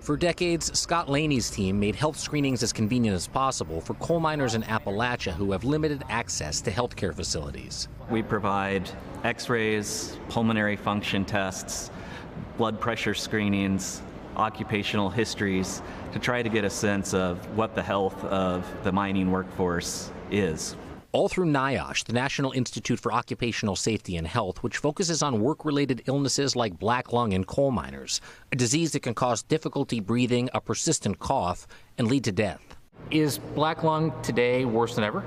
For decades, Scott Laney's team made health screenings as convenient as possible for coal miners in Appalachia who have limited access to healthcare facilities. We provide x-rays, pulmonary function tests, blood pressure screenings, occupational histories to try to get a sense of what the health of the mining workforce is. All through NIOSH, the National Institute for Occupational Safety and Health, which focuses on work-related illnesses like black lung in coal miners, a disease that can cause difficulty breathing, a persistent cough, and lead to death. Is black lung today worse than ever?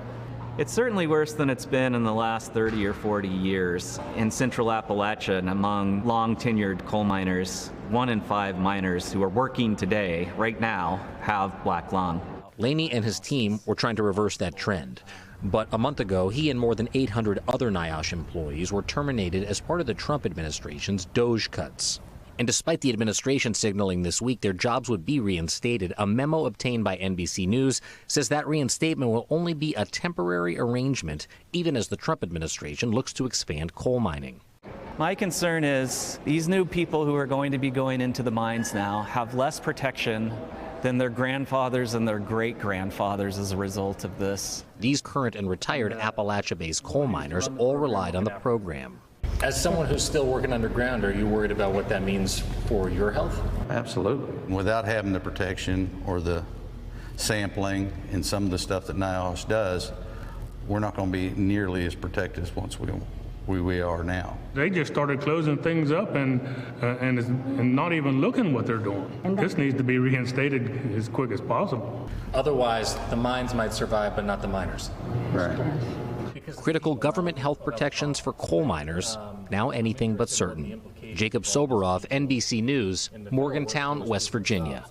It's certainly worse than it's been in the last 30 or 40 years. In central Appalachia and among long-tenured coal miners, 1 in 5 miners who are working today, right now, have black lung. Laney and his team were trying to reverse that trend. But a month ago, he and more than 800 other NIOSH employees were terminated as part of the Trump administration's DOGE cuts. And despite the administration signaling this week their jobs would be reinstated, a memo obtained by NBC News says that reinstatement will only be a temporary arrangement, even as the Trump administration looks to expand coal mining. My concern is these new people who are going to be going into the mines now have less protection than their grandfathers and their great-grandfathers as a result of this. These current and retired Appalachia-based coal miners all relied on the program. As someone who's still working underground, are you worried about what that means for your health? Absolutely. Without having the protection or the sampling and some of the stuff that NIOSH does, we're not going to be nearly as protected as once we are now. They just started closing things up and not even looking what they're doing. This needs to be reinstated as quick as possible. Otherwise, the mines might survive, but not the miners. Right. Critical government health protections for coal miners, now anything but certain. Jacob Soboroff, NBC News, Morgantown, West Virginia.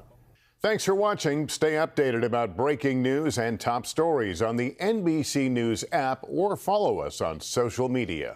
Thanks for watching. Stay updated about breaking news and top stories on the NBC News app or follow us on social media.